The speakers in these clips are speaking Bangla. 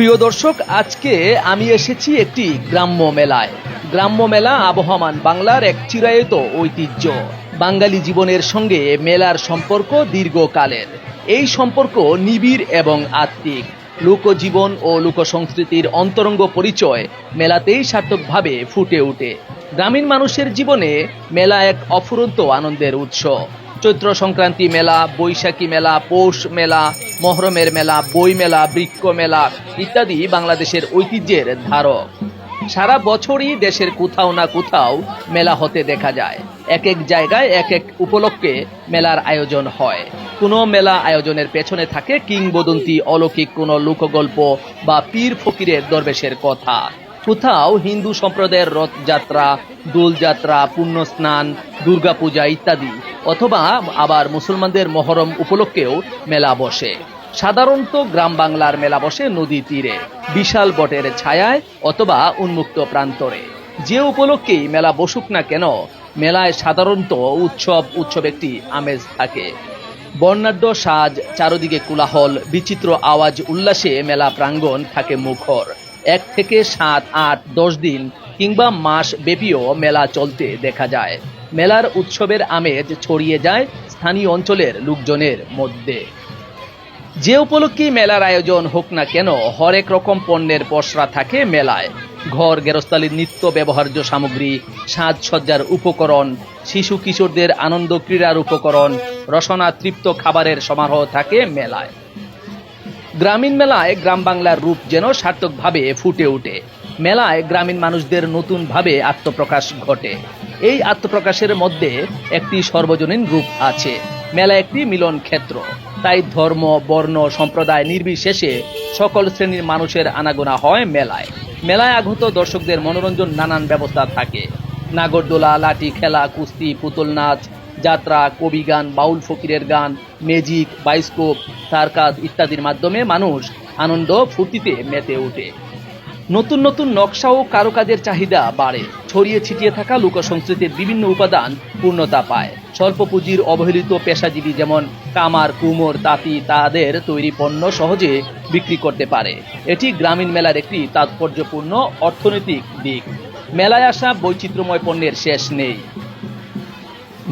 প্রিয় দর্শক, আজকে আমি এসেছি একটি গ্রাম্য মেলায়। গ্রাম্য মেলা আবহমান বাংলার এক চিরায়ত ঐতিহ্য। বাঙালি জীবনের সঙ্গে মেলার সম্পর্ক দীর্ঘকালের। এই সম্পর্ক নিবিড় এবং আত্মিক। লোকজীবন ও লোকসংস্কৃতির অন্তরঙ্গ পরিচয় মেলাতেই সার্থকভাবে ফুটে ওঠে। গ্রামীণ মানুষের জীবনে মেলা এক অফুরন্ত আনন্দের উৎস। চৈত্র সংক্রান্তি মেলা, বৈশাখী মেলা, পৌষ মেলা, মহরমের মেলা, বই মেলা, বৃক্ষ মেলা ইত্যাদি বাংলাদেশের ঐতিহ্যের ধারক। সারা বছরই দেশের কোথাও না কোথাও মেলা হতে দেখা যায়। এক এক জায়গায় এক এক উপলক্ষে মেলার আয়োজন হয়। কোনো মেলা আয়োজনের পেছনে থাকে কিংবদন্তি, অলৌকিক কোনো লোকগল্প বা পীর ফকিরের দরবেশের কথা। কোথাও হিন্দু সম্প্রদায়ের রথযাত্রা, দোলযাত্রা, পুণ্যস্নান, দুর্গাপূজা ইত্যাদি, অথবা আবার মুসলমানদের মহরম উপলক্ষেও মেলা বসে। সাধারণত গ্রাম বাংলার মেলা বসে নদী তীরে, বিশাল বটের ছায়ায় অথবা উন্মুক্ত প্রান্তরে। যে উপলক্ষেই মেলা বসুক না কেন, মেলায় সাধারণত উৎসব একটি আমেজ থাকে। বর্ণাঢ্য সাজ, চারদিকে কোলাহল, বিচিত্র আওয়াজ উল্লাসে মেলা প্রাঙ্গণ থাকে মুখর। 1 থেকে 7, 8, 10 দিন কিংবা মাস ব্যাপীও মেলা চলতে দেখা যায়। মেলার উৎসবের আমেজ ছড়িয়ে যায় স্থানীয় অঞ্চলের লোকজনের মধ্যে। যে উপলক্ষে মেলার আয়োজন হোক না কেন, হরেক রকম পণ্যের পসরা থাকে মেলায়। ঘর গেরস্থালির নিত্য ব্যবহার্য সামগ্রী, সাজসজ্জার উপকরণ, শিশু কিশোরদের আনন্দ ক্রীড়ার উপকরণ, রসনা তৃপ্ত খাবারের সমারোহ থাকে মেলায়। গ্রামীণ মেলায় গ্রাম বাংলার রূপ যেন সার্থকভাবে ফুটে ওঠে। মেলায় গ্রামীণ মানুষদের নতুনভাবে আত্মপ্রকাশ ঘটে। এই আত্মপ্রকাশের মধ্যে একটি সর্বজনীন রূপ আছে। মেলা একটি মিলন ক্ষেত্র। তাই ধর্ম, বর্ণ, সম্প্রদায় নির্বিশেষে সকল শ্রেণীর মানুষের আনাগোনা হয় মেলায়। মেলায় আগত দর্শকদের মনোরঞ্জন নানান ব্যবস্থা থাকে। নাগরদোলা, লাঠি খেলা, কুস্তি, পুতুল নাচ, যাত্রা, কবি গান, বাউল ফকিরের গান, ম্যাজিক, বাইস্কোপ, সার্কাস ইত্যাদির মাধ্যমে মানুষ আনন্দ ফুর্তিতে মেতে ওঠে। নতুন নতুন নকশা ও কারুকাজের চাহিদা বাড়ে। ছড়িয়ে ছিটিয়ে থাকা লোকসংস্কৃতির বিভিন্ন উপাদান পূর্ণতা পায়। স্বল্প পুঁজির অবহেলিত পেশাজীবী যেমন কামার, কুমোর, তাঁতি তাদের তৈরি পণ্য সহজে বিক্রি করতে পারে। এটি গ্রামীণ মেলার একটি তাৎপর্যপূর্ণ অর্থনৈতিক দিক। মেলায় আসা বৈচিত্র্যময় পণ্যের শেষ নেই।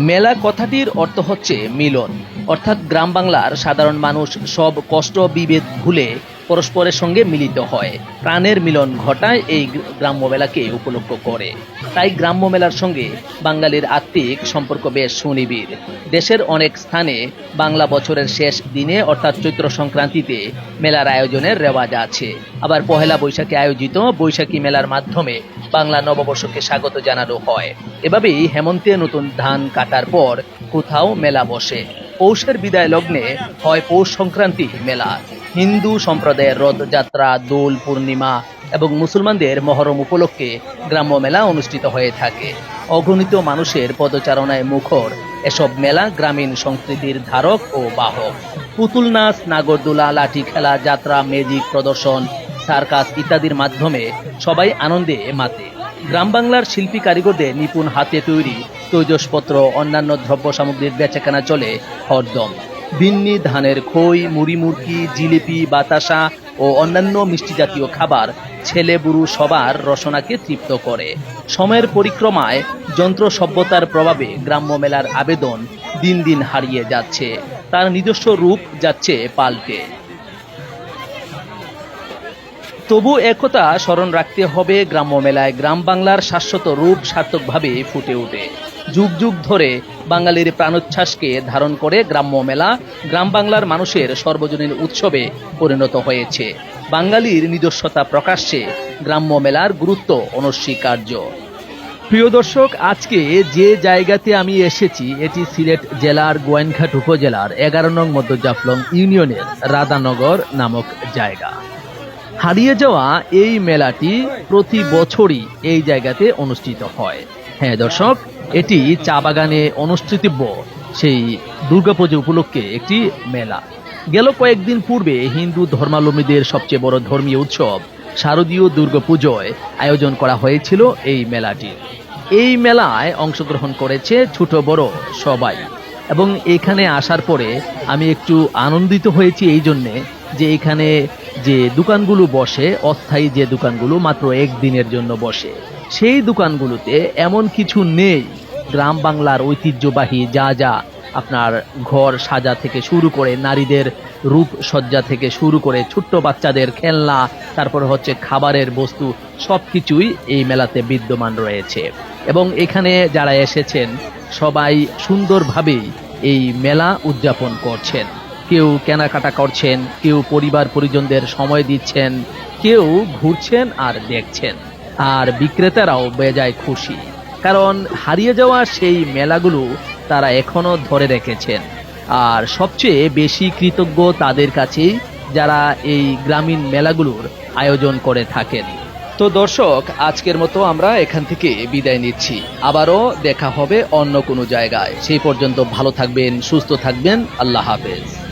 মেলা কথাটির অর্থ হচ্ছে মিলন, অর্থাৎ গ্রাম বাংলার সাধারণ মানুষ সব কষ্ট বিভেদ ভুলে পরস্পরের সঙ্গে মিলিত হয়। প্রাণের মিলন ঘটায় এই গ্রাম্য মেলাকে উপলক্ষ করে। তাই গ্রাম্য মেলার সঙ্গে বাঙালির আত্মিক সম্পর্ক বেশ সুনিবিড়। দেশের অনেক স্থানে বাংলা বছরের শেষ দিনে অর্থাৎ চৈত্র সংক্রান্তিতে মেলার আয়োজনের রেওয়াজ আছে। আবার পহেলা বৈশাখে আয়োজিত বৈশাখী মেলার মাধ্যমে বাংলা নববর্ষকে স্বাগত জানানো হয়। এভাবেই হেমন্তে নতুন ধান কাটার পর কোথাও মেলা বসে। পৌষের বিদায় লগ্নে হয় পৌষ সংক্রান্তি মেলা। হিন্দু সম্প্রদায়ের রথযাত্রা, দোল পূর্ণিমা এবং মুসলমানদের মহরম উপলক্ষে গ্রাম্য মেলা অনুষ্ঠিত হয়ে থাকে। অগণিত মানুষের পদচারণায় মুখর এসব মেলা গ্রামীণ সংস্কৃতির ধারক ও বাহক। পুতুল নাচ, নাগরদোলা, লাঠি খেলা, যাত্রা, ম্যাজিক প্রদর্শন, সার্কাস ইত্যাদির মাধ্যমে সবাই আনন্দে মাতে। গ্রাম বাংলার শিল্পী কারিগরদের নিপুণ হাতে তৈরি তৈজসপত্র, অন্যান্য দ্রব্য সামগ্রীর বেচাকেনা চলে হরদম। ভিন্নি, ধানের খই, মুড়ি মুরগি, জিলিপি, বাতাসা ও অন্যান্য মিষ্টি জাতীয় খাবার ছেলে বুড়ো সবার রসনাকে তৃপ্ত করে। সময়ের পরিক্রমায় যন্ত্র সভ্যতার প্রভাবে গ্রাম্য মেলার আবেদন দিন দিন হারিয়ে যাচ্ছে। তার নিজস্ব রূপ যাচ্ছে পাল্টে। তবু একথা স্মরণ রাখতে হবে, গ্রাম্য মেলায় গ্রাম বাংলার শাশ্বত রূপ সার্থকভাবে ফুটে ওঠে। যুগ যুগ ধরে বাঙালির প্রাণোচ্ছ্বাসকে ধারণ করে গ্রাম্য মেলা গ্রাম বাংলার মানুষের সর্বজনীন উৎসবে পরিণত হয়েছে। বাঙালির নিজস্বতা প্রকাশ্যে গ্রাম্য মেলার গুরুত্ব অনস্বীকার্য। প্রিয় দর্শক, আজকে যে জায়গাতে আমি এসেছি এটি সিলেট জেলার গোয়াইনঘাট উপজেলার 11 নং মধ্য জাফলং ইউনিয়নের রাধানগর নামক জায়গা। হারিয়ে যাওয়া এই মেলাটি প্রতি বছরই এই জায়গাতে অনুষ্ঠিত হয়। হ্যাঁ দর্শক, এটি চা বাগানে অনুষ্ঠিতব্য সেই দুর্গাপূজা উপলক্ষে একটি মেলা। গেল কয়েকদিন পূর্বে হিন্দু ধর্মাবলম্বীদের সবচেয়ে বড় ধর্মীয় উৎসব শারদীয় দুর্গাপূজায় আয়োজন করা হয়েছিল এই মেলাটি। এই মেলায় অংশগ্রহণ করেছে ছোট বড় সবাই। এবং এখানে আসার পরে আমি একটু আনন্দিত হয়েছি এই জন্যে যে এখানে যে দোকানগুলো বসে, অস্থায়ী যে দোকানগুলো মাত্র একদিনের জন্য বসে, সেই দোকানগুলোতে এমন কিছু নেই গ্রাম বাংলার ঐতিহ্যবাহী যা যা আপনার ঘর সাজা থেকে শুরু করে, নারীদের রূপসজ্জা থেকে শুরু করে, ছোট্ট বাচ্চাদের খেলনা, তারপর হচ্ছে খাবারের বস্তু, সবকিছুই এই মেলাতে বিদ্যমান রয়েছে। এবং এখানে যারা এসেছেন সবাই সুন্দরভাবেই এই মেলা উদযাপন করছেন। কেউ কেনাকাটা করছেন, কেউ পরিবার পরিজনদের সময় দিচ্ছেন, কেউ ঘুরছেন আর দেখছেন। আর বিক্রেতারাও বেজায় খুশি, কারণ হারিয়ে যাওয়া সেই মেলাগুলো তারা এখনো ধরে রেখেছেন। আর সবচেয়ে বেশি কৃতজ্ঞ তাদের কাছেই যারা এই গ্রামীণ মেলাগুলোর আয়োজন করে থাকেন। তো দর্শক, আজকের মতো আমরা এখান থেকে বিদায় নিচ্ছি। আবারও দেখা হবে অন্য কোনো জায়গায়। সেই পর্যন্ত ভালো থাকবেন, সুস্থ থাকবেন। আল্লাহ হাফেজ।